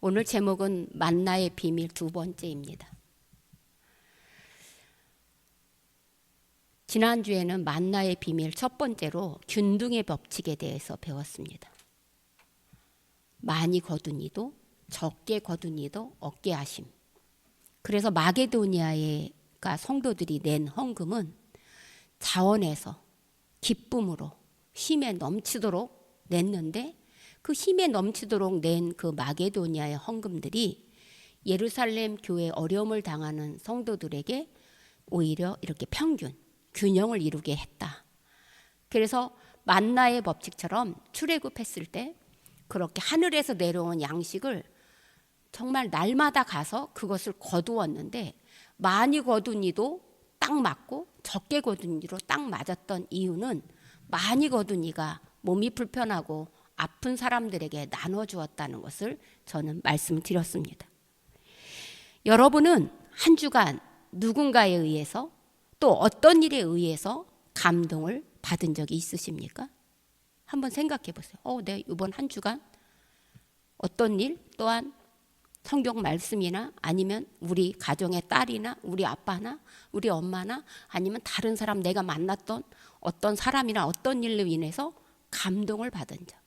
오늘 제목은 만나의 비밀 두 번째입니다. 지난주에는 만나의 비밀 첫 번째로 균등의 법칙에 대해서 배웠습니다. 많이 거두니도 적게 거두니도 얻게 하심. 그래서 마게도니아가 성도들이 낸 헌금은 자원에서 기쁨으로 힘에 넘치도록 냈는데, 그 힘에 넘치도록 낸 그 마게도니아의 헌금들이 예루살렘 교회 어려움을 당하는 성도들에게 오히려 이렇게 평균, 균형을 이루게 했다. 그래서 만나의 법칙처럼 출애굽했을 때 그렇게 하늘에서 내려온 양식을 정말 날마다 가서 그것을 거두었는데, 많이 거두니도 딱 맞고 적게 거두니도 딱 맞았던 이유는 많이 거두니가 몸이 불편하고 아픈 사람들에게 나눠주었다는 것을 저는 말씀드렸습니다. 여러분은 한 주간 누군가에 의해서 또 어떤 일에 의해서 감동을 받은 적이 있으십니까? 한번 생각해 보세요. 네, 이번 한 주간 어떤 일, 또한 성경 말씀이나 아니면 우리 가정의 딸이나 우리 아빠나 우리 엄마나 아니면 다른 사람, 내가 만났던 어떤 사람이나 어떤 일로 인해서 감동을 받은 적.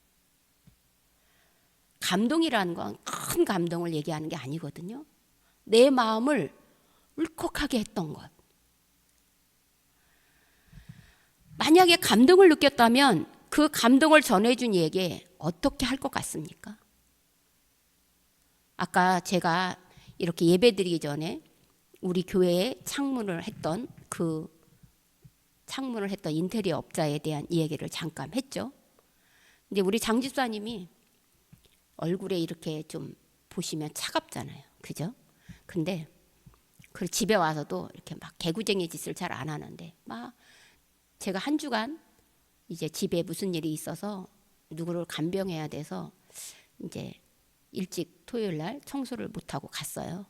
감동이라는 건 큰 감동을 얘기하는 게 아니거든요. 내 마음을 울컥하게 했던 것. 만약에 감동을 느꼈다면 그 감동을 전해준 이에게 어떻게 할 것 같습니까? 아까 제가 이렇게 예배드리기 전에 우리 교회에 창문을 했던 인테리어 업자에 대한 이야기를 잠깐 했죠. 근데 우리 장 집사님이 얼굴에 이렇게 좀 보시면 차갑잖아요. 그죠? 근데 그 집에 와서도 이렇게 막 개구쟁이 짓을 잘 안 하는데, 막 제가 한 주간 이제 집에 무슨 일이 있어서 누구를 간병해야 돼서 이제 일찍 토요일 날 청소를 못 하고 갔어요.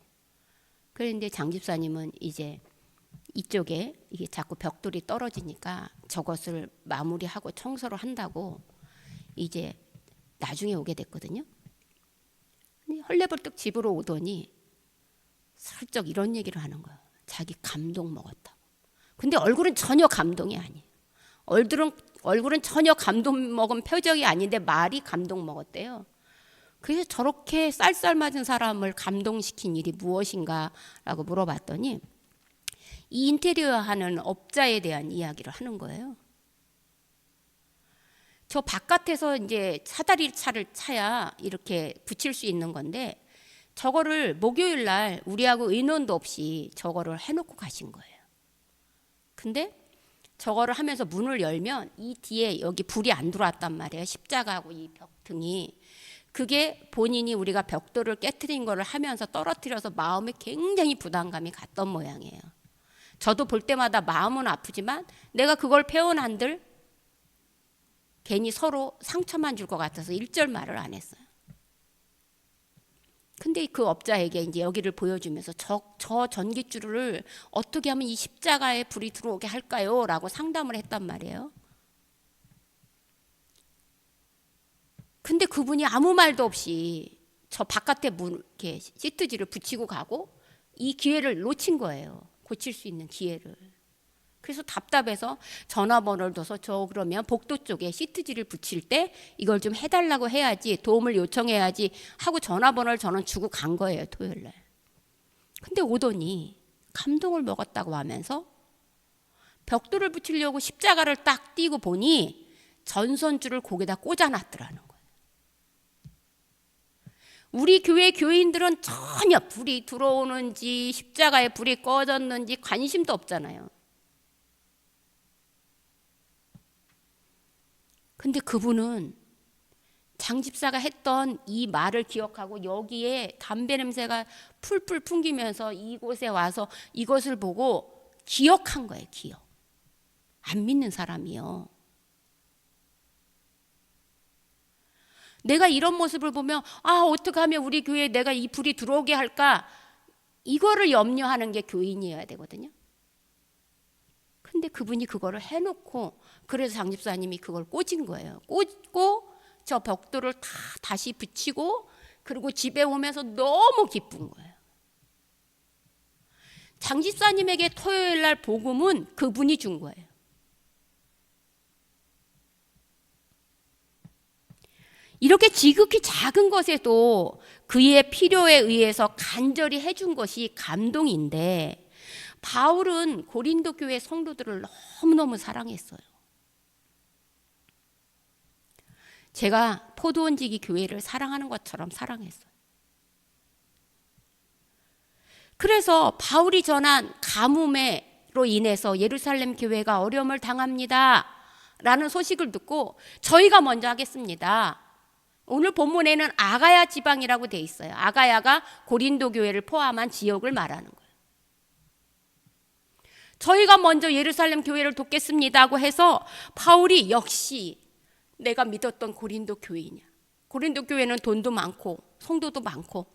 그런데 장 집사님은 이제 이쪽에 이게 자꾸 벽돌이 떨어지니까 저것을 마무리하고 청소를 한다고 이제 나중에 오게 됐거든요. 헐레벌떡 집으로 오더니 슬쩍 이런 얘기를 하는 거예요. 자기 감동 먹었다고. 근데 얼굴은 전혀 감동이 아니에요. 얼굴은 전혀 감동 먹은 표정이 아닌데 말이 감동 먹었대요. 그래서 저렇게 쌀쌀맞은 사람을 감동시킨 일이 무엇인가 라고 물어봤더니 이 인테리어 하는 업자에 대한 이야기를 하는 거예요. 저 바깥에서 이제 사다리 차를 차야 이렇게 붙일 수 있는 건데, 저거를 목요일 날 우리하고 의논도 없이 저거를 해놓고 가신 거예요. 근데 저거를 하면서 문을 열면 이 뒤에 여기 불이 안 들어왔단 말이에요. 십자가하고 이 벽등이. 그게 본인이 우리가 벽돌을 깨트린 거를 하면서 떨어뜨려서 마음에 굉장히 부담감이 갔던 모양이에요. 저도 볼 때마다 마음은 아프지만 내가 그걸 패원한들 괜히 서로 상처만 줄 것 같아서 일절 말을 안 했어요. 근데 그 업자에게 이제 여기를 보여주면서 저 전깃줄을 어떻게 하면 이 십자가에 불이 들어오게 할까요? 라고 상담을 했단 말이에요. 근데 그분이 아무 말도 없이 저 바깥에 이렇게 시트지를 붙이고 가고 이 기회를 놓친 거예요. 고칠 수 있는 기회를. 그래서 답답해서 전화번호를 둬서 저 그러면 복도 쪽에 시트지를 붙일 때 이걸 좀 해달라고 해야지, 도움을 요청해야지 하고 전화번호를 저는 주고 간 거예요, 토요일 날. 근데 오더니 감동을 먹었다고 하면서 벽돌을 붙이려고 십자가를 딱 띄고 보니 전선줄을 거기다 꽂아놨더라는 거예요. 우리 교회 교인들은 전혀 불이 들어오는지 십자가에 불이 꺼졌는지 관심도 없잖아요. 근데 그분은 장 집사가 했던 이 말을 기억하고 여기에 담배 냄새가 풀풀 풍기면서 이곳에 와서 이것을 보고 기억한 거예요. 기억. 안 믿는 사람이요. 내가 이런 모습을 보면 어떻게 하면 우리 교회에 내가 이 불이 들어오게 할까? 이거를 염려하는 게 교인이어야 되거든요. 근데 그분이 그거를 해놓고, 그래서 장집사님이 그걸 꽂은 거예요. 꽂고 저 벽돌을 다 다시 붙이고, 그리고 집에 오면서 너무 기쁜 거예요. 장집사님에게 토요일 날 복음은 그분이 준 거예요. 이렇게 지극히 작은 것에도 그의 필요에 의해서 간절히 해준 것이 감동인데, 바울은 고린도 교회 성도들을 너무너무 사랑했어요. 제가 포도원지기 교회를 사랑하는 것처럼 사랑했어요. 그래서 바울이 전한 가뭄으로 인해서 예루살렘 교회가 어려움을 당합니다 라는 소식을 듣고 저희가 먼저 하겠습니다. 오늘 본문에는 아가야 지방이라고 돼 있어요. 아가야가 고린도 교회를 포함한 지역을 말하는 거예요. 저희가 먼저 예루살렘 교회를 돕겠습니다 하고 해서 바울이 역시 내가 믿었던 고린도 교회이냐. 고린도 교회는 돈도 많고 성도도 많고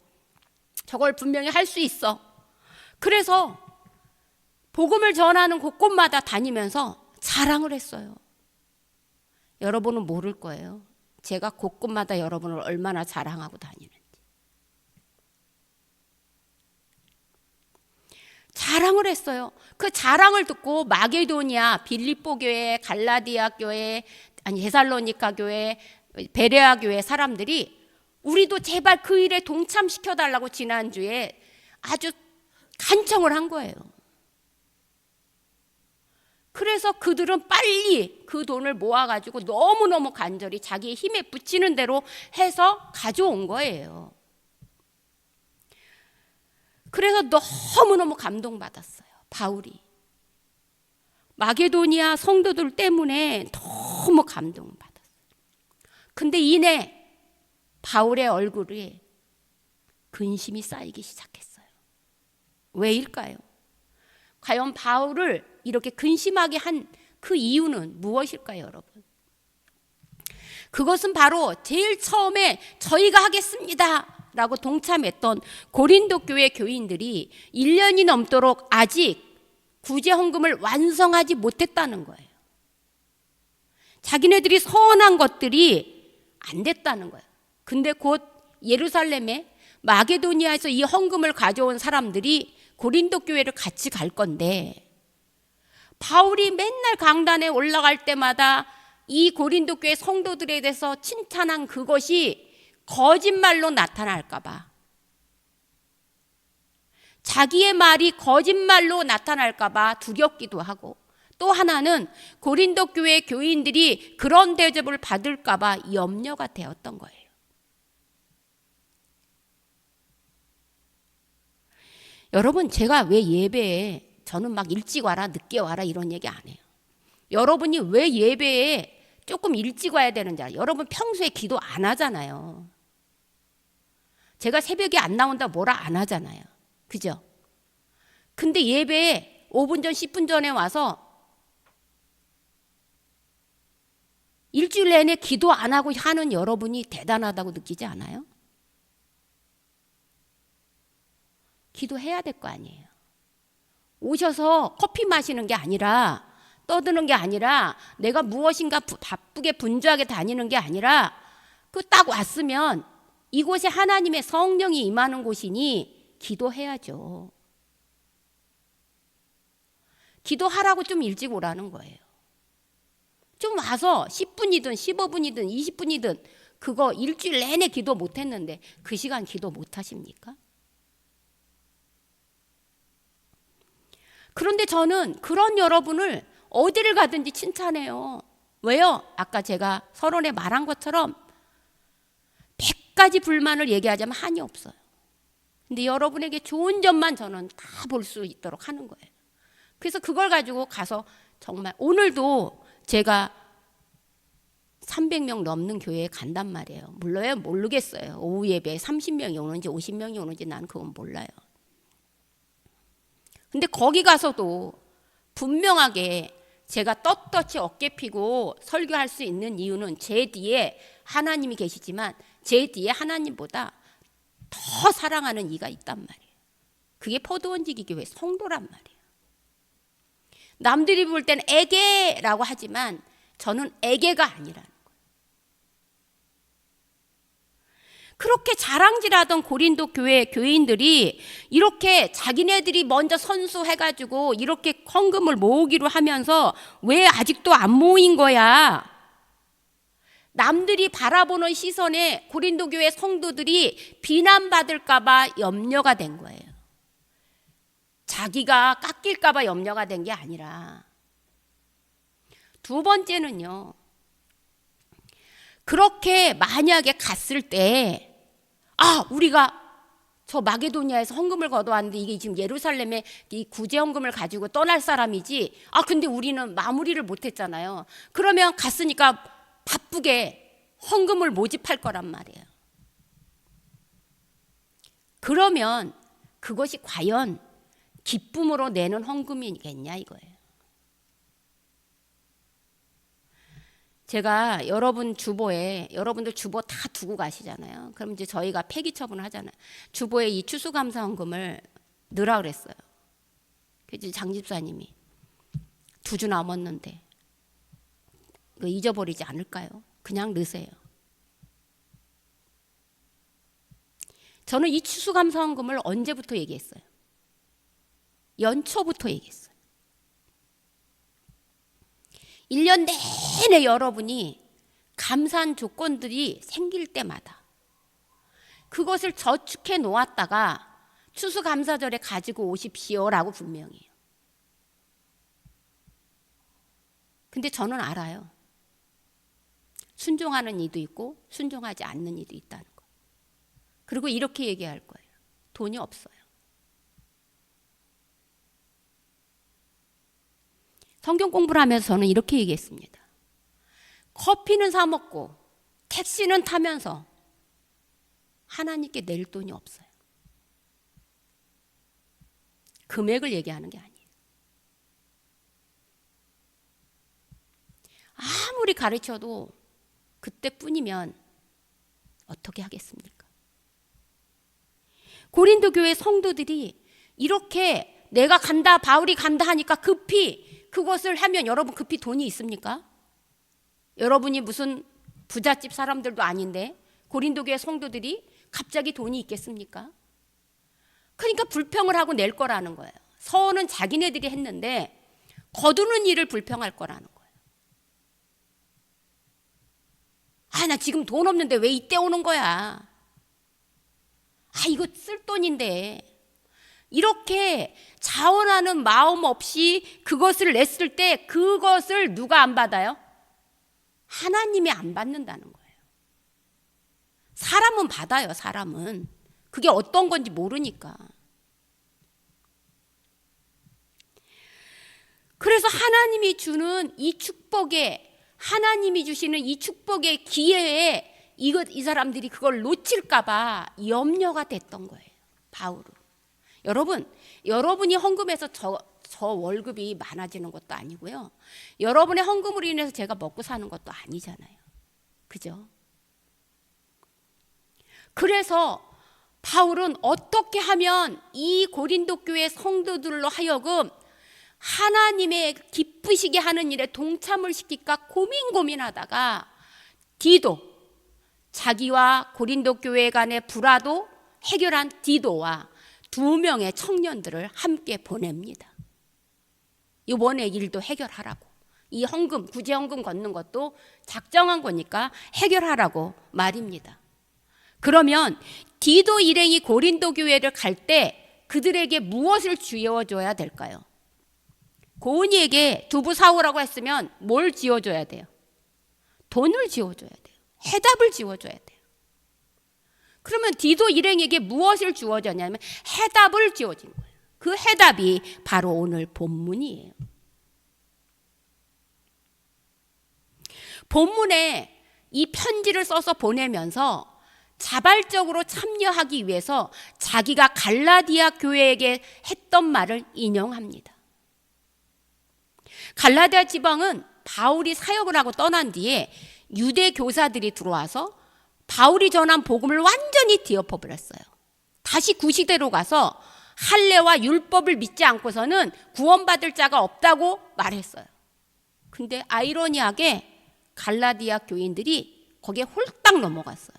저걸 분명히 할 수 있어. 그래서 복음을 전하는 곳곳마다 다니면서 자랑을 했어요. 여러분은 모를 거예요. 제가 곳곳마다 여러분을 얼마나 자랑하고 다니는지. 자랑을 했어요. 그 자랑을 듣고 마게도니아, 빌립보 교회, 갈라디아 교회, 데살로니가 교회, 베레아 교회 사람들이 우리도 제발 그 일에 동참시켜달라고 지난주에 아주 간청을 한 거예요. 그래서 그들은 빨리 그 돈을 모아가지고 너무너무 간절히 자기의 힘에 붙이는 대로 해서 가져온 거예요. 그래서 너무너무 감동받았어요. 바울이 마게도니아 성도들 때문에 너무 감동받았어요. 근데 이내 바울의 얼굴에 근심이 쌓이기 시작했어요. 왜일까요? 과연 바울을 이렇게 근심하게 한 그 이유는 무엇일까요, 여러분? 그것은 바로 제일 처음에 저희가 하겠습니다 라고 동참했던 고린도 교회 교인들이 1년이 넘도록 아직 구제 헌금을 완성하지 못했다는 거예요. 자기네들이 서원한 것들이 안 됐다는 거예요. 근데 곧 예루살렘에 마게도니아에서 이 헌금을 가져온 사람들이 고린도 교회를 같이 갈 건데, 바울이 맨날 강단에 올라갈 때마다 이 고린도 교회 성도들에 대해서 칭찬한 그것이 거짓말로 나타날까 봐, 자기의 말이 거짓말로 나타날까 봐 두렵기도 하고, 또 하나는 고린도 교회 교인들이 그런 대접을 받을까 봐 염려가 되었던 거예요. 여러분, 제가 왜 예배에 저는 막 일찍 와라 늦게 와라 이런 얘기 안 해요. 여러분이 왜 예배에 조금 일찍 와야 되는지 알아요? 여러분 평소에 기도 안 하잖아요. 제가 새벽에 안 나온다 뭐라 안 하잖아요. 그죠? 근데 예배에 5분 전 10분 전에 와서 일주일 내내 기도 안 하고 하는 여러분이 대단하다고 느끼지 않아요? 기도해야 될 거 아니에요. 오셔서 커피 마시는 게 아니라, 떠드는 게 아니라, 내가 무엇인가 바쁘게 분주하게 다니는 게 아니라, 그 딱 왔으면 이곳에 하나님의 성령이 임하는 곳이니 기도해야죠. 기도하라고 좀 일찍 오라는 거예요. 좀 와서 10분이든 15분이든 20분이든 그거 일주일 내내 기도 못했는데 그 시간 기도 못하십니까? 그런데 저는 그런 여러분을 어디를 가든지 칭찬해요. 왜요? 아까 제가 서론에 말한 것처럼 100가지 불만을 얘기하자면 한이 없어요. 근데 여러분에게 좋은 점만 저는 다 볼 수 있도록 하는 거예요. 그래서 그걸 가지고 가서 정말 오늘도 제가 300명 넘는 교회에 간단 말이에요. 몰라요? 모르겠어요. 오후 예배에 30명이 오는지 50명이 오는지 난 그건 몰라요. 근데 거기 가서도 분명하게 제가 떳떳이 어깨 피고 설교할 수 있는 이유는 제 뒤에 하나님이 계시지만 제 뒤에 하나님보다 더 사랑하는 이가 있단 말이에요. 그게 포도원지기 교회 성도란 말이에요. 남들이 볼 때는 에게라고 하지만 저는 에게가 아니라는 거예요. 그렇게 자랑질하던 고린도 교회 교인들이 이렇게 자기네들이 먼저 선수해가지고 이렇게 헌금을 모으기로 하면서 왜 아직도 안 모인 거야? 남들이 바라보는 시선에 고린도 교회 성도들이 비난받을까 봐 염려가 된 거예요. 자기가 깎일까 봐 염려가 된 게 아니라. 두 번째는요, 그렇게 만약에 갔을 때, 우리가 저 마게도니아에서 헌금을 거둬왔는데 이게 지금 예루살렘에 이 구제 헌금을 가지고 떠날 사람이지, 근데 우리는 마무리를 못했잖아요. 그러면 갔으니까 바쁘게 헌금을 모집할 거란 말이에요. 그러면 그것이 과연 기쁨으로 내는 헌금이겠냐 이거예요. 제가 여러분들 주보 다 두고 가시잖아요. 그럼 이제 저희가 폐기 처분을 하잖아요. 주보에 이 추수감사 헌금을 넣으라 그랬어요. 그래서 장 집사님이 2주 남았는데 이거 잊어버리지 않을까요? 그냥 넣으세요. 저는 이 추수감사 헌금을 언제부터 얘기했어요? 연초부터 얘기했어요. 1년 내내 여러분이 감사한 조건들이 생길 때마다 그것을 저축해 놓았다가 추수감사절에 가지고 오십시오라고 분명히 해요. 근데 저는 알아요. 순종하는 이도 있고 순종하지 않는 이도 있다는 거. 그리고 이렇게 얘기할 거예요. 돈이 없어요. 성경 공부를 하면서 저는 이렇게 얘기했습니다. 커피는 사 먹고 택시는 타면서 하나님께 낼 돈이 없어요. 금액을 얘기하는 게 아니에요. 아무리 가르쳐도 그때뿐이면 어떻게 하겠습니까? 고린도 교회 성도들이 이렇게 내가 간다, 바울이 간다 하니까 급히 그것을 하면 여러분 급히 돈이 있습니까? 여러분이 무슨 부잣집 사람들도 아닌데 고린도 교회 성도들이 갑자기 돈이 있겠습니까? 그러니까 불평을 하고 낼 거라는 거예요. 서원은 자기네들이 했는데 거두는 일을 불평할 거라는 거예요. 나 지금 돈 없는데 왜 이때 오는 거야? 이거 쓸 돈인데. 이렇게 자원하는 마음 없이 그것을 냈을 때 그것을 누가 안 받아요? 하나님이 안 받는다는 거예요. 사람은 받아요. 사람은. 그게 어떤 건지 모르니까. 그래서 하나님이 주는 이 축복에, 하나님이 주시는 이 축복의 기회에 이 사람들이 그걸 놓칠까 봐 염려가 됐던 거예요. 바울은. 여러분, 여러분이 헌금해서 저 월급이 많아지는 것도 아니고요. 여러분의 헌금으로 인해서 제가 먹고 사는 것도 아니잖아요. 그죠? 그래서 바울은 어떻게 하면 이 고린도 교회 성도들로 하여금 하나님의 기쁘시게 하는 일에 동참을 시킬까 고민하다가 디도, 자기와 고린도 교회 간의 불화도 해결한 디도와 2명의 청년들을 함께 보냅니다. 이번에 일도 해결하라고. 이 헌금, 구제 헌금 걷는 것도 작정한 거니까 해결하라고 말입니다. 그러면 디도 일행이 고린도 교회를 갈 때 그들에게 무엇을 쥐어줘야 될까요? 고은이에게 두부 사오라고 했으면 뭘 쥐어줘야 돼요? 돈을 쥐어줘야 돼요. 해답을 쥐어줘야 돼요. 그러면 디도 일행에게 무엇을 주어졌냐면 해답을 주어진 거예요. 그 해답이 바로 오늘 본문이에요. 본문에 이 편지를 써서 보내면서 자발적으로 참여하기 위해서 자기가 갈라디아 교회에게 했던 말을 인용합니다. 갈라디아 지방은 바울이 사역을 하고 떠난 뒤에 유대 교사들이 들어와서 바울이 전한 복음을 완전히 뒤엎어버렸어요. 다시 구시대로 가서 할례와 율법을 믿지 않고서는 구원받을 자가 없다고 말했어요. 근데 아이러니하게 갈라디아 교인들이 거기에 홀딱 넘어갔어요.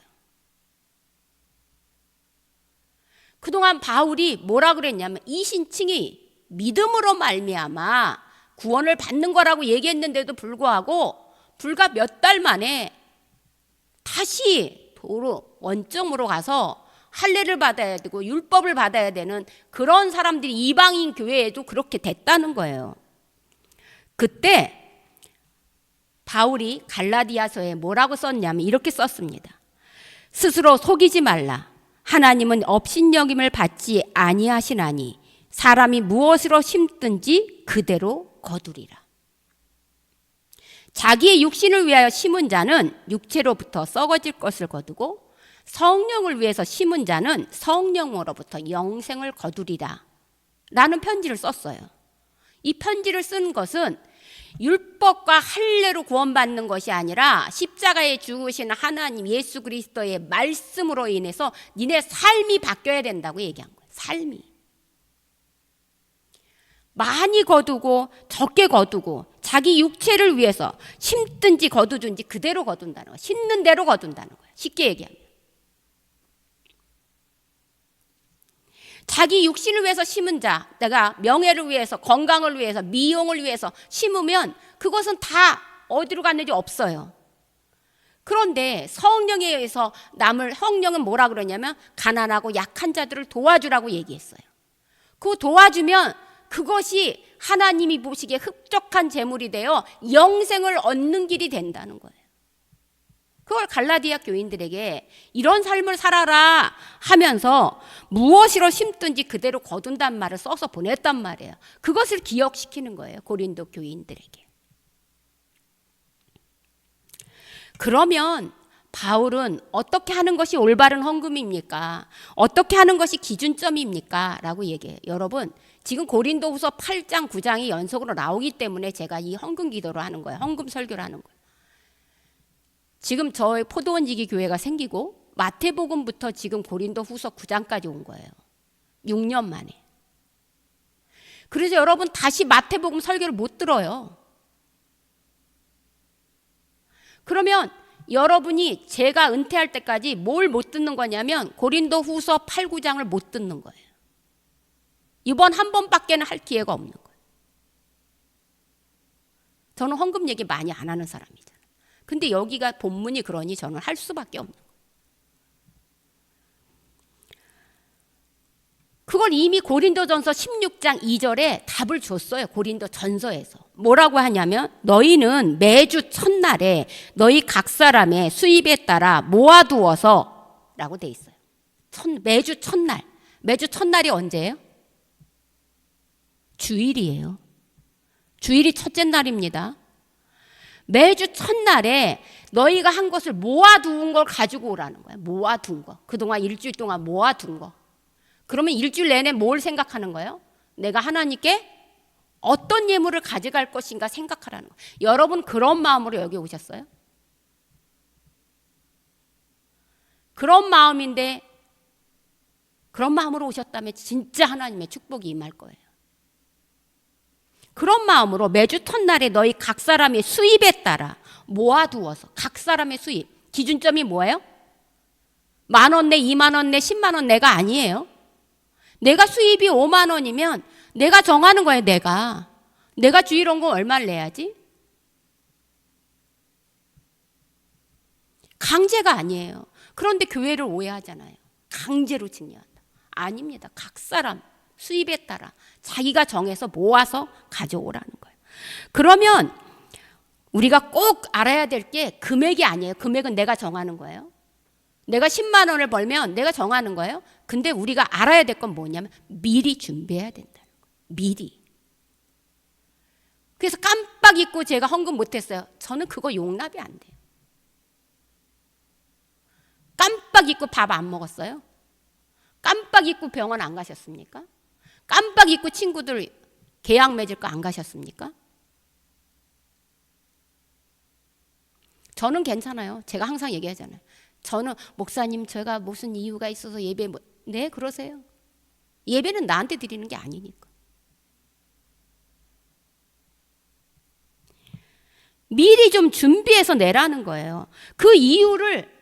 그동안 바울이 뭐라 그랬냐면 이신칭이 믿음으로 말미암아 구원을 받는 거라고 얘기했는데도 불구하고 불과 몇 달 만에 다시 도로 원점으로 가서 할례를 받아야 되고 율법을 받아야 되는 그런 사람들이 이방인 교회에도 그렇게 됐다는 거예요. 그때 바울이 갈라디아서에 뭐라고 썼냐면 이렇게 썼습니다. 스스로 속이지 말라. 하나님은 업신여김을 받지 아니하시나니 사람이 무엇으로 심든지 그대로 거두리라. 자기의 육신을 위하여 심은 자는 육체로부터 썩어질 것을 거두고 성령을 위해서 심은 자는 성령으로부터 영생을 거두리라 라는 편지를 썼어요. 이 편지를 쓴 것은 율법과 할례로 구원받는 것이 아니라 십자가에 죽으신 하나님 예수 그리스도의 말씀으로 인해서 니네 삶이 바뀌어야 된다고 얘기한 거예요. 삶이. 많이 거두고 적게 거두고 자기 육체를 위해서 심든지 거두든지 그대로 거둔다는 거예요. 심는 대로 거둔다는 거예요. 쉽게 얘기하면. 자기 육신을 위해서 심은 자, 내가 명예를 위해서, 건강을 위해서, 미용을 위해서 심으면 그것은 다 어디로 갔는지 없어요. 그런데 성령에 의해서 성령은 뭐라 그러냐면 가난하고 약한 자들을 도와주라고 얘기했어요. 그 도와주면 그것이 하나님이 보시기에 흡족한 재물이 되어 영생을 얻는 길이 된다는 거예요. 그걸 갈라디아 교인들에게 이런 삶을 살아라 하면서 무엇으로 심든지 그대로 거둔단 말을 써서 보냈단 말이에요. 그것을 기억시키는 거예요. 고린도 교인들에게. 그러면 바울은 어떻게 하는 것이 올바른 헌금입니까? 어떻게 하는 것이 기준점입니까? 라고 얘기해요. 여러분, 지금 고린도후서 8장, 9장이 연속으로 나오기 때문에 제가 이 헌금 기도를 하는 거예요. 헌금 설교를 하는 거예요. 지금 저의 포도원지기 교회가 생기고 마태복음부터 지금 고린도후서 9장까지 온 거예요. 6년 만에. 그래서 여러분 다시 마태복음 설교를 못 들어요. 그러면 여러분이 제가 은퇴할 때까지 뭘 못 듣는 거냐면 고린도후서 8, 9장을 못 듣는 거예요. 이번 한 번밖에는 할 기회가 없는 거예요. 저는 헌금 얘기 많이 안 하는 사람이잖아요. 근데 여기가 본문이 그러니 저는 할 수밖에 없는 거예요. 그걸 이미 고린도전서 16장 2절에 답을 줬어요. 고린도전서에서. 뭐라고 하냐면 너희는 매주 첫날에 너희 각 사람의 수입에 따라 모아두어서 라고 돼 있어요. 매주 첫날. 매주 첫날이 언제예요? 주일이에요. 주일이 첫째 날입니다. 매주 첫날에 너희가 한 것을 모아두은 걸 가지고 오라는 거예요. 모아둔 거. 그동안 일주일 동안 모아둔 거. 그러면 일주일 내내 뭘 생각하는 거예요? 내가 하나님께 어떤 예물을 가져갈 것인가 생각하라는 거예요. 여러분 그런 마음으로 여기 오셨어요? 그런 마음인데 그런 마음으로 오셨다면 진짜 하나님의 축복이 임할 거예요. 그런 마음으로 매주 첫날에 너희 각 사람의 수입에 따라 모아두어서 각 사람의 수입. 기준점이 뭐예요? 10,000원 내, 20,000원 내, 10만원 내가 아니에요. 내가 수입이 5만 원이면 내가 정하는 거예요. 내가 주일원금 얼마를 내야지? 강제가 아니에요. 그런데 교회를 오해하잖아요. 강제로 증여한다. 아닙니다. 각 사람 수입에 따라 자기가 정해서 모아서 가져오라는 거예요. 그러면 우리가 꼭 알아야 될 게 금액이 아니에요. 금액은 내가 정하는 거예요. 내가 10만 원을 벌면 내가 정하는 거예요. 근데 우리가 알아야 될 건 뭐냐면 미리 준비해야 된다는 거예요. 미리. 그래서 깜빡 잊고 제가 헌금 못했어요. 저는 그거 용납이 안 돼요. 깜빡 잊고 밥 안 먹었어요? 깜빡 잊고 병원 안 가셨습니까? 깜빡 잊고 친구들 계약 맺을 거 안 가셨습니까? 저는 괜찮아요. 제가 항상 얘기하잖아요. 저는 목사님 제가 무슨 이유가 있어서 예배 네 그러세요. 예배는 나한테 드리는 게 아니니까. 미리 좀 준비해서 내라는 거예요. 그 이유를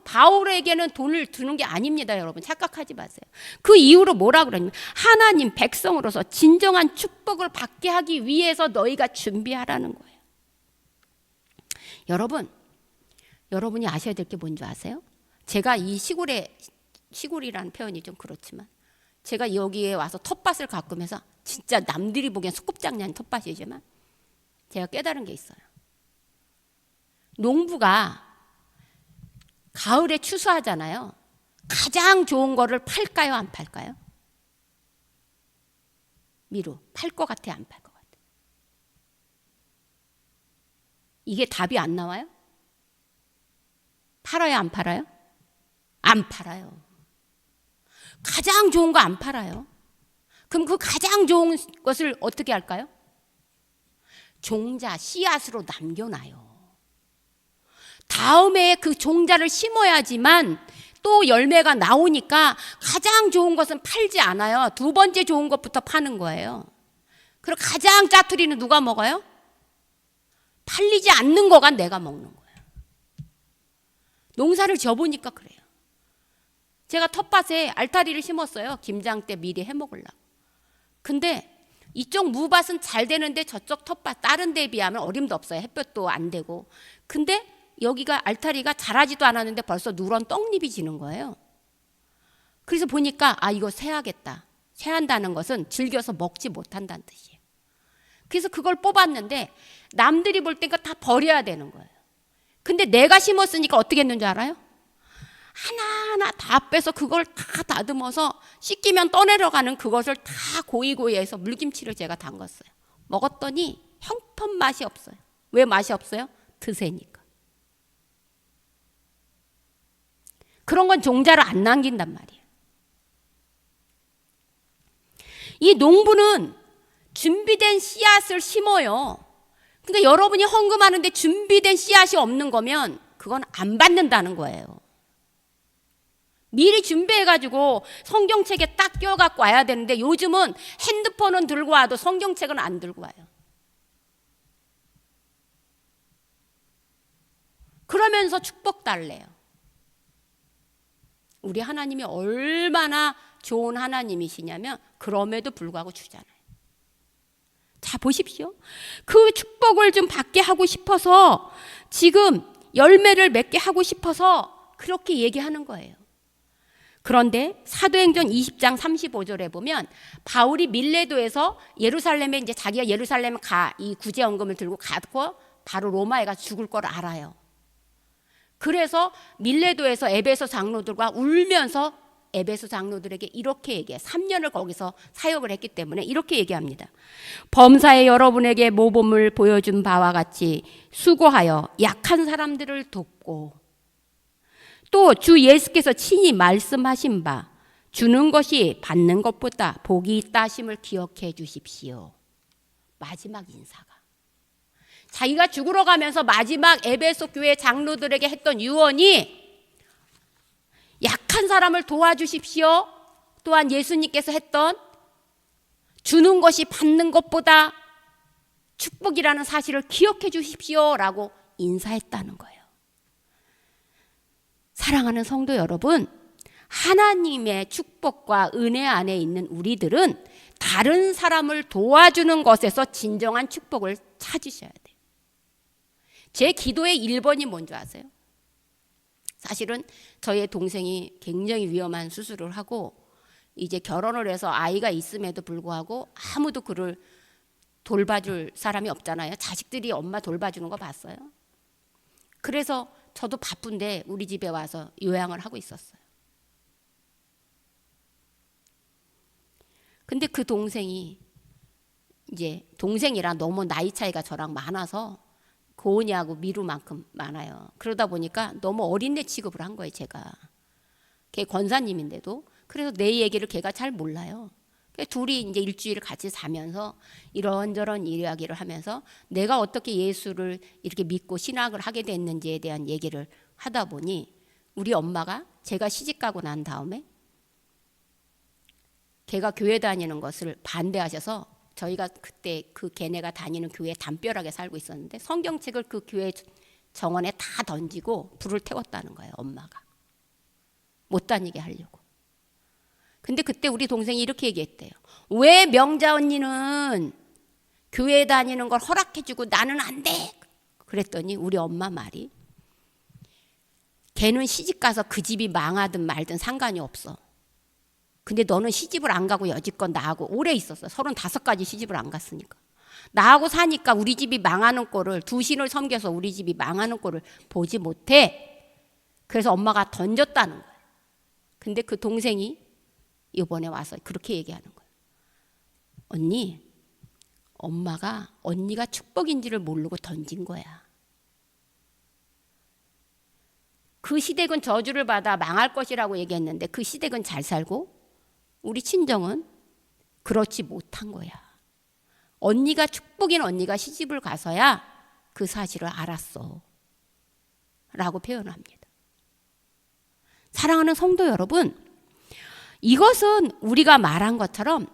바울에게는 돈을 주는 게 아닙니다, 여러분. 착각하지 마세요. 그 이유로 뭐라 그러냐면 하나님 백성으로서 진정한 축복을 받게 하기 위해서 너희가 준비하라는 거예요. 여러분이 아셔야 될 게 뭔지 아세요? 제가 이 시골이라는 표현이 좀 그렇지만 제가 여기에 와서 텃밭을 가꾸면서 진짜 남들이 보기엔 소꿉장난 텃밭이지만 제가 깨달은 게 있어요. 농부가 가을에 추수하잖아요. 가장 좋은 거를 팔까요, 안 팔까요? 미루, 팔 것 같아요, 안 팔 것 같아요? 이게 답이 안 나와요? 팔아요, 안 팔아요? 안 팔아요. 가장 좋은 거 안 팔아요. 그럼 그 가장 좋은 것을 어떻게 할까요? 종자, 씨앗으로 남겨놔요. 다음에 그 종자를 심어야지만 또 열매가 나오니까 가장 좋은 것은 팔지 않아요. 두 번째 좋은 것부터 파는 거예요. 그리고 가장 짜투리는 누가 먹어요? 팔리지 않는 거가 내가 먹는 거예요. 농사를 져보니까 그래요. 제가 텃밭에 알타리를 심었어요. 김장 때 미리 해먹으려고. 근데 이쪽 무밭은 잘 되는데 저쪽 텃밭 다른 데에 비하면 어림도 없어요. 햇볕도 안 되고. 근데 여기가 알타리가 자라지도 않았는데 벌써 누런 떡잎이 지는 거예요. 그래서 보니까 이거 세야겠다. 세한다는 것은 즐겨서 먹지 못한다는 뜻이에요. 그래서 그걸 뽑았는데 남들이 볼 때 다 버려야 되는 거예요. 근데 내가 심었으니까 어떻게 했는 줄 알아요? 하나하나 다 빼서 그걸 다 다듬어서 씻기면 떠내려가는 그것을 다 고이고이해서 물김치를 제가 담갔어요. 먹었더니 형편 맛이 없어요. 왜 맛이 없어요? 드세니까. 그런 건 종자를 안 남긴단 말이에요. 이 농부는 준비된 씨앗을 심어요. 그러니까 여러분이 헌금하는데 준비된 씨앗이 없는 거면 그건 안 받는다는 거예요. 미리 준비해가지고 성경책에 딱 껴갖고 와야 되는데 요즘은 핸드폰은 들고 와도 성경책은 안 들고 와요. 그러면서 축복 달래요. 우리 하나님이 얼마나 좋은 하나님이시냐면 그럼에도 불구하고 주잖아요. 자, 보십시오. 그 축복을 좀 받게 하고 싶어서 지금 열매를 맺게 하고 싶어서 그렇게 얘기하는 거예요. 그런데 사도행전 20장 35절에 보면 바울이 밀레도에서 예루살렘에 이제 자기가 예루살렘 이 구제헌금을 들고 가고 바로 로마에 가 죽을 걸 알아요. 그래서 밀레도에서 에베소 장로들과 울면서 에베소 장로들에게 이렇게 얘기해요. 3년을 거기서 사역을 했기 때문에 이렇게 얘기합니다. 범사에 여러분에게 모범을 보여준 바와 같이 수고하여 약한 사람들을 돕고 또 주 예수께서 친히 말씀하신 바 주는 것이 받는 것보다 복이 있다 하심을 기억해 주십시오. 마지막 인사가 자기가 죽으러 가면서 마지막 에베소 교회 장로들에게 했던 유언이 약한 사람을 도와주십시오. 또한 예수님께서 했던 주는 것이 받는 것보다 축복이라는 사실을 기억해 주십시오라고 인사했다는 거예요. 사랑하는 성도 여러분, 하나님의 축복과 은혜 안에 있는 우리들은 다른 사람을 도와주는 것에서 진정한 축복을 찾으셔야 돼요. 제 기도의 1번이 뭔지 아세요? 사실은 저의 동생이 굉장히 위험한 수술을 하고 이제 결혼을 해서 아이가 있음에도 불구하고 아무도 그를 돌봐줄 사람이 없잖아요. 자식들이 엄마 돌봐주는 거 봤어요. 그래서 저도 바쁜데 우리 집에 와서 요양을 하고 있었어요. 근데 그 동생이 이제 동생이라 너무 나이 차이가 저랑 많아서 고은이하고 미루만큼 많아요. 그러다 보니까 너무 어린애 취급을 한 거예요, 제가. 걔 권사님인데도. 그래서 내 얘기를 걔가 잘 몰라요. 둘이 이제 일주일 같이 자면서 이런저런 이야기를 하면서 내가 어떻게 예수를 이렇게 믿고 신학을 하게 됐는지에 대한 얘기를 하다 보니 우리 엄마가 제가 시집 가고 난 다음에 걔가 교회 다니는 것을 반대하셔서 저희가 그때 그 걔네가 다니는 교회에 담벼락에 살고 있었는데 성경책을 그 교회 정원에 다 던지고 불을 태웠다는 거예요. 엄마가 못 다니게 하려고. 근데 그때 우리 동생이 이렇게 얘기했대요. 왜 명자 언니는 교회 다니는 걸 허락해주고 나는 안 돼? 그랬더니 우리 엄마 말이, 걔는 시집가서 그 집이 망하든 말든 상관이 없어. 근데 너는 시집을 안 가고 여지껏 나하고 오래 있었어. 35가지 시집을 안 갔으니까. 나하고 사니까 우리 집이 망하는 꼴을, 두 신을 섬겨서 우리 집이 망하는 꼴을 보지 못해. 그래서 엄마가 던졌다는 거예요. 근데 그 동생이 이번에 와서 그렇게 얘기하는 거예요. 언니, 엄마가 언니가 축복인지를 모르고 던진 거야. 그 시댁은 저주를 받아 망할 것이라고 얘기했는데 그 시댁은 잘 살고 우리 친정은 그렇지 못한 거야. 언니가 축복인 언니가 시집을 가서야 그 사실을 알았어 라고 표현합니다. 사랑하는 성도 여러분, 이것은 우리가 말한 것처럼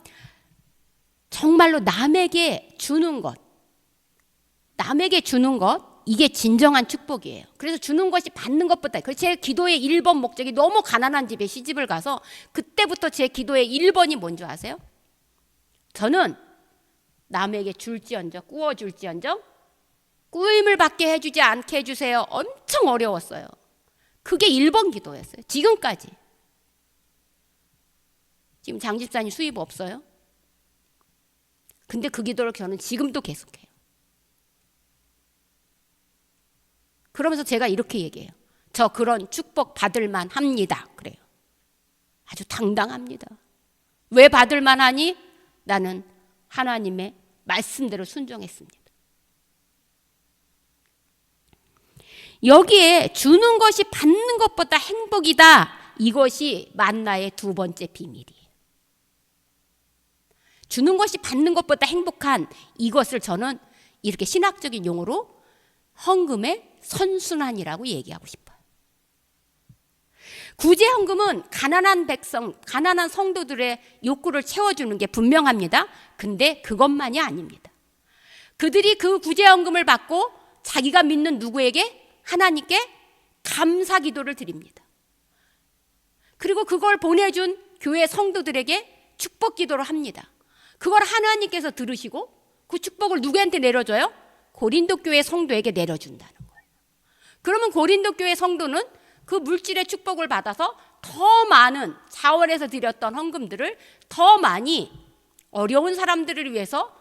정말로 남에게 주는 것, 이게 진정한 축복이에요. 그래서 주는 것이 받는 것보다, 제 기도의 1번 목적이 너무 가난한 집에 시집을 가서 그때부터 제 기도의 1번이 뭔지 아세요? 저는 남에게 줄지언정, 꾸어줄지언정 꾸임을 받게 해주지 않게 해주세요. 엄청 어려웠어요. 그게 1번 기도였어요. 지금까지. 지금 장 집사님 수입 없어요? 근데 그 기도를 저는 지금도 계속해요. 그러면서 제가 이렇게 얘기해요. 저 그런 축복 받을만 합니다. 그래요. 아주 당당합니다. 왜 받을만 하니? 나는 하나님의 말씀대로 순종했습니다. 여기에 주는 것이 받는 것보다 행복이다. 이것이 만나의 두 번째 비밀이에요. 주는 것이 받는 것보다 행복한 이것을 저는 이렇게 신학적인 용어로 헌금의 선순환이라고 얘기하고 싶어요. 구제 헌금은 가난한 백성, 가난한 성도들의 욕구를 채워주는 게 분명합니다. 근데 그것만이 아닙니다. 그들이 그 구제 헌금을 받고 자기가 믿는 누구에게? 하나님께 감사 기도를 드립니다. 그리고 그걸 보내준 교회 성도들에게 축복 기도를 합니다. 그걸 하나님께서 들으시고 그 축복을 누구한테 내려줘요? 고린도 교회 성도에게 내려준다는 거예요. 그러면 고린도 교회 성도는 그 물질의 축복을 받아서 더 많은 자원에서 드렸던 헌금들을 더 많이 어려운 사람들을 위해서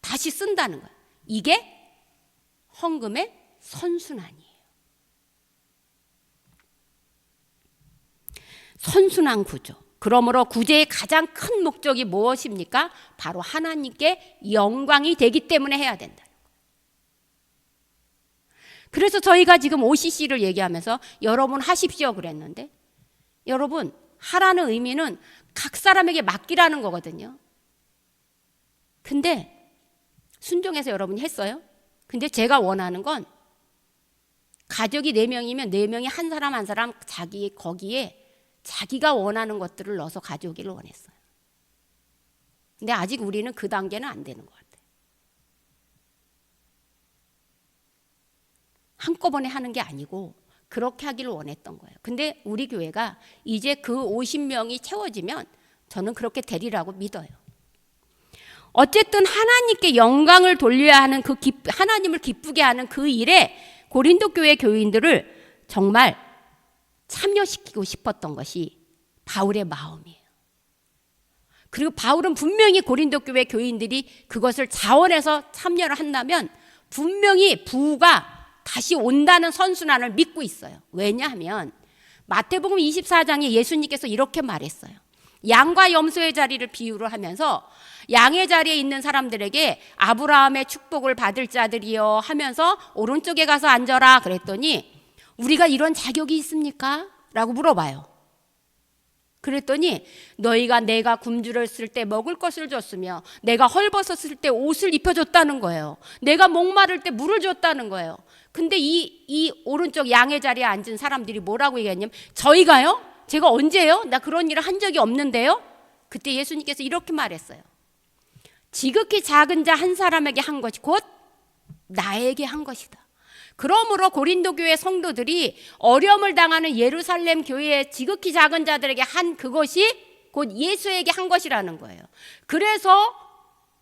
다시 쓴다는 거예요. 이게 헌금의 선순환이에요. 선순환 구조. 그러므로 구제의 가장 큰 목적이 무엇입니까? 바로 하나님께 영광이 되기 때문에 해야 된다. 그래서 저희가 지금 OCC를 얘기하면서 여러분 하십시오 그랬는데, 여러분 하라는 의미는 각 사람에게 맡기라는 거거든요. 근데 순종해서 여러분이 했어요. 근데 제가 원하는 건 가족이 4명이면 4명이 한 사람 한 사람 자기 거기에 자기가 원하는 것들을 넣어서 가져오기를 원했어요. 근데 아직 우리는 그 단계는 안 되는 것 같아요. 한꺼번에 하는 게 아니고 그렇게 하기를 원했던 거예요. 근데 우리 교회가 이제 그 50명이 채워지면 저는 그렇게 되리라고 믿어요. 어쨌든 하나님께 영광을 돌려야 하는 하나님을 기쁘게 하는 그 일에 고린도 교회 교인들을 정말 참여시키고 싶었던 것이 바울의 마음이에요. 그리고 바울은 분명히 고린도 교회 교인들이 그것을 자원해서 참여를 한다면 분명히 부가 다시 온다는 선순환을 믿고 있어요. 왜냐하면 마태복음 24장에 예수님께서 이렇게 말했어요. 양과 염소의 자리를 비유를 하면서 양의 자리에 있는 사람들에게 아브라함의 축복을 받을 자들이여 하면서 오른쪽에 가서 앉아라 그랬더니 우리가 이런 자격이 있습니까? 라고 물어봐요. 그랬더니 너희가 내가 굶주렸을 쓸 때 먹을 것을 줬으며 내가 헐벗었을 때 옷을 입혀줬다는 거예요. 내가 목마를 때 물을 줬다는 거예요. 근데 이 오른쪽 양의 자리에 앉은 사람들이 뭐라고 얘기했냐면 저희가요? 제가 언제요? 나 그런 일을 한 적이 없는데요? 그때 예수님께서 이렇게 말했어요. 지극히 작은 자 한 사람에게 한 것이 곧 나에게 한 것이다. 그러므로 고린도 교회 성도들이 어려움을 당하는 예루살렘 교회의 지극히 작은 자들에게 한 그것이 곧 예수에게 한 것이라는 거예요. 그래서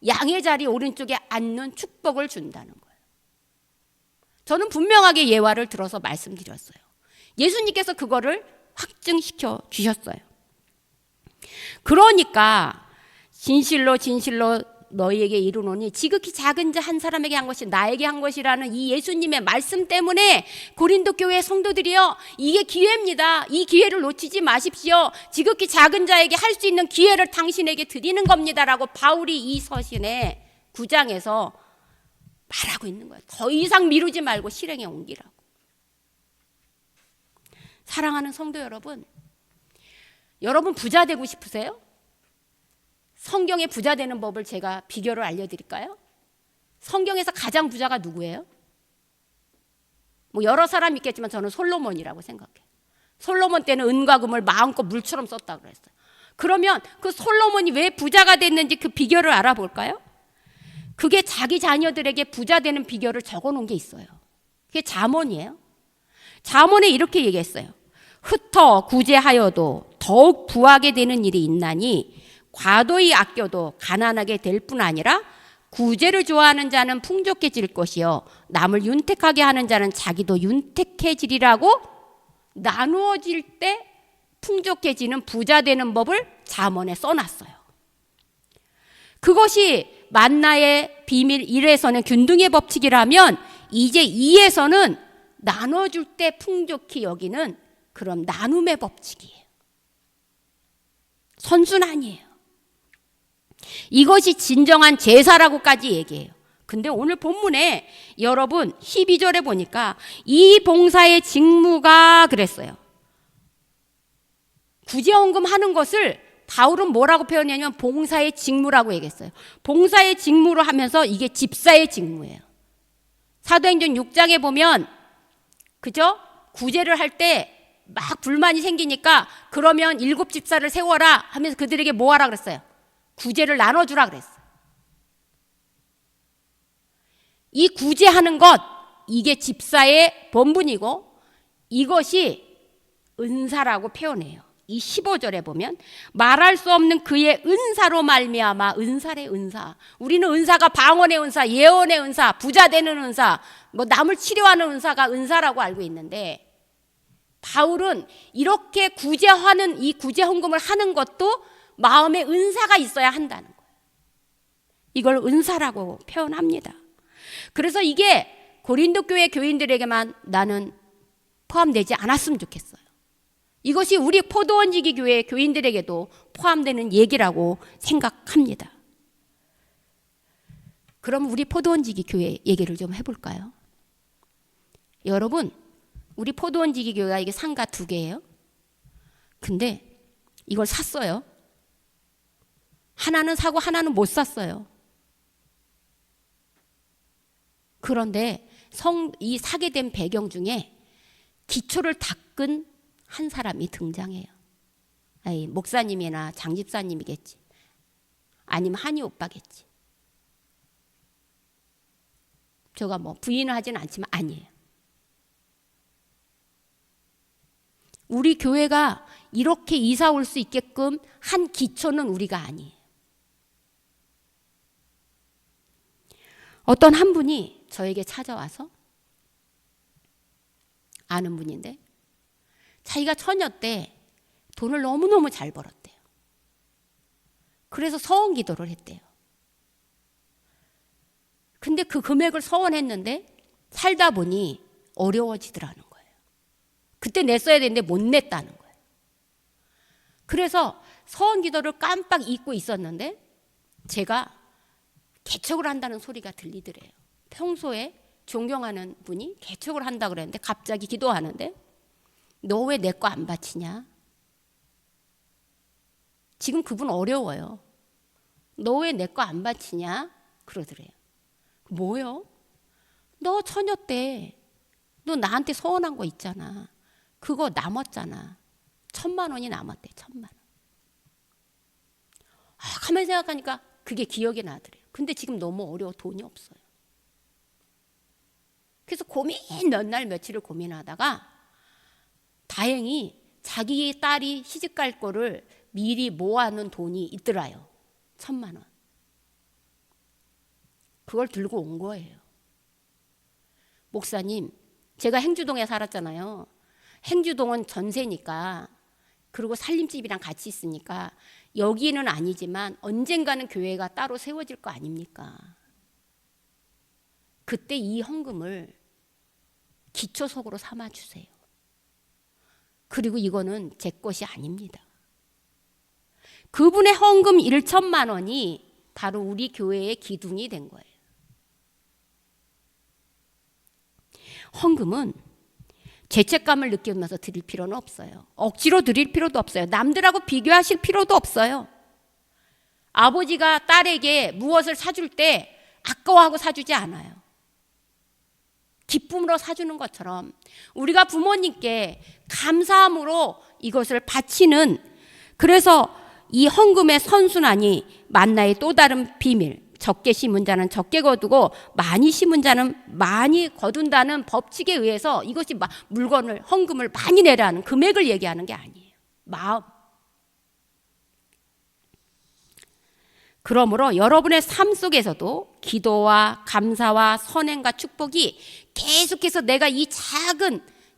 양의 자리 오른쪽에 앉는 축복을 준다는 거예요. 저는 분명하게 예화를 들어서 말씀드렸어요. 예수님께서 그거를 확증시켜 주셨어요. 그러니까 진실로 진실로 너희에게 이르노니 지극히 작은 자 한 사람에게 한 것이 나에게 한 것이라는 이 예수님의 말씀 때문에 고린도 교회 성도들이요, 이게 기회입니다. 이 기회를 놓치지 마십시오. 지극히 작은 자에게 할 수 있는 기회를 당신에게 드리는 겁니다라고 바울이 이 서신의 9장에서 말하고 있는 거예요. 더 이상 미루지 말고 실행에 옮기라고. 사랑하는 성도 여러분, 여러분 부자 되고 싶으세요? 성경의 부자 되는 법을 제가 비결을 알려드릴까요? 성경에서 가장 부자가 누구예요? 뭐 여러 사람 있겠지만 저는 솔로몬이라고 생각해요. 솔로몬 때는 은과 금을 마음껏 물처럼 썼다고 그랬어요. 그러면 그 솔로몬이 왜 부자가 됐는지 그 비결을 알아볼까요? 그게 자기 자녀들에게 부자 되는 비결을 적어놓은 게 있어요. 그게 잠언이에요. 잠언에 이렇게 얘기했어요. 흩어 구제하여도 더욱 부하게 되는 일이 있나니 과도히 아껴도 가난하게 될 뿐 아니라 구제를 좋아하는 자는 풍족해질 것이요 남을 윤택하게 하는 자는 자기도 윤택해지리라고 나누어질 때 풍족해지는 부자 되는 법을 잠언에 써놨어요. 그것이 만나의 비밀 1에서는 균등의 법칙이라면 이제 2에서는 나눠줄 때 풍족히 여기는 그런 나눔의 법칙이에요. 선순환이에요. 이것이 진정한 제사라고까지 얘기해요. 근데 오늘 본문에 여러분 12절에 보니까 이 봉사의 직무가 그랬어요. 구제헌금 하는 것을 바울은 뭐라고 표현했냐면 봉사의 직무라고 얘기했어요. 봉사의 직무로 하면서 이게 집사의 직무예요. 사도행전 6장에 보면 그죠? 구제를 할 때 막 불만이 생기니까 그러면 7 집사를 세워라 하면서 그들에게 뭐 하라 그랬어요? 구제를 나눠주라 그랬어요. 이 구제하는 것, 이게 집사의 본분이고 이것이 은사라고 표현해요. 이 15절에 보면 말할 수 없는 그의 은사로 말미암아, 은사래 은사. 우리는 은사가 방언의 은사, 예언의 은사, 부자 되는 은사, 뭐 남을 치료하는 은사가 은사라고 알고 있는데 바울은 이렇게 구제하는 이 구제 헌금을 하는 것도 마음에 은사가 있어야 한다는 거예요. 이걸 은사라고 표현합니다. 그래서 이게 고린도 교회 교인들에게만 나는 포함되지 않았으면 좋겠어요. 이것이 우리 포도원지기 교회 교인들에게도 포함되는 얘기라고 생각합니다. 그럼 우리 포도원지기 교회 얘기를 좀 해볼까요? 여러분, 우리 포도원지기 교회가 이게 상가 2개예요. 근데 이걸 샀어요. 하나는 사고 하나는 못 샀어요. 그런데 이 사게 된 배경 중에 기초를 닦은 한 사람이 등장해요. 아니, 목사님이나 장집사님이겠지. 아니면 한이 오빠겠지. 제가 뭐 부인을 하지는 않지만 아니에요. 우리 교회가 이렇게 이사 올 수 있게끔 한 기초는 우리가 아니에요. 어떤 한 분이 저에게 찾아와서 아는 분인데 자기가 처녀 때 돈을 너무너무 잘 벌었대요. 그래서 서원 기도를 했대요. 근데 그 금액을 서원했는데 살다 보니 어려워지더라는 거예요. 그때 냈어야 되는데 못 냈다는 거예요. 그래서 서원 기도를 깜빡 잊고 있었는데 제가 개척을 한다는 소리가 들리더래요. 평소에 존경하는 분이 개척을 한다고 그랬는데 갑자기 기도하는데 너 왜 내 거 안 바치냐? 지금 그분 어려워요. 너 왜 내 거 안 바치냐? 그러더래요. 뭐요? 너 처녀 때 너 나한테 서원한 거 있잖아. 그거 남았잖아. 1,000만 원이 남았대. 1,000만 원. 가만히 생각하니까 그게 기억이 나더래요. 근데 지금 너무 어려워 돈이 없어요. 그래서 고민 몇 날 며칠을 고민하다가 다행히 자기 딸이 시집갈 거를 미리 모아놓은 돈이 있더라요. 1,000만 원. 그걸 들고 온 거예요. 목사님, 제가 행주동에 살았잖아요. 행주동은 전세니까, 그리고 살림집이랑 같이 있으니까 여기는 아니지만 언젠가는 교회가 따로 세워질 거 아닙니까? 그때 이 헌금을 기초석으로 삼아주세요. 그리고 이거는 제 것이 아닙니다. 그분의 헌금 1,000만 원이 바로 우리 교회의 기둥이 된 거예요. 헌금은 죄책감을 느끼면서 드릴 필요는 없어요. 억지로 드릴 필요도 없어요. 남들하고 비교하실 필요도 없어요. 아버지가 딸에게 무엇을 사줄 때 아까워하고 사주지 않아요. 기쁨으로 사주는 것처럼 우리가 부모님께 감사함으로 이것을 바치는, 그래서 이 헌금의 선순환이 만나의 또 다른 비밀, 적게 심은 자는 적게 거두고 많이 심은 자는 많이 거둔다는 법칙에 의해서 이것이 물건을, 헌금을 많이 내라는 금액을 얘기하는 게 아니에요. 마음. 그러므로 여러분의 삶 속에서도 기도와 감사와 선행과 축복이 계속해서 내가 이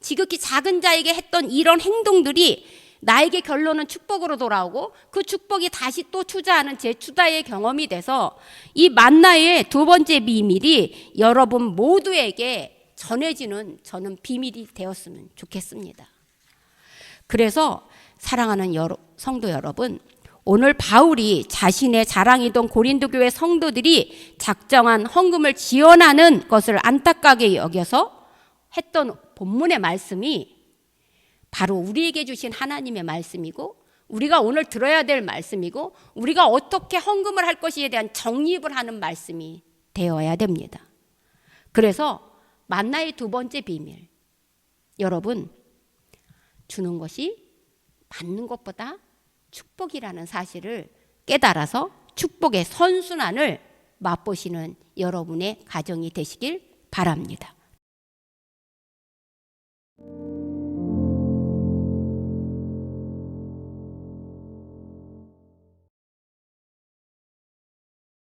지극히 작은 자에게 했던 이런 행동들이 나에게 결론은 축복으로 돌아오고 그 축복이 다시 또 투자하는 제 투자의 경험이 돼서 이 만나의 두 번째 비밀이 여러분 모두에게 전해지는, 저는 비밀이 되었으면 좋겠습니다. 그래서 사랑하는 성도 여러분, 오늘 바울이 자신의 자랑이던 고린도 교회 성도들이 작정한 헌금을 지원하는 것을 안타깝게 여겨서 했던 본문의 말씀이 바로 우리에게 주신 하나님의 말씀이고, 우리가 오늘 들어야 될 말씀이고, 우리가 어떻게 헌금을 할 것에 대한 정립을 하는 말씀이 되어야 됩니다. 그래서 만나의 두 번째 비밀, 여러분, 주는 것이 받는 것보다 축복이라는 사실을 깨달아서 축복의 선순환을 맛보시는 여러분의 가정이 되시길 바랍니다.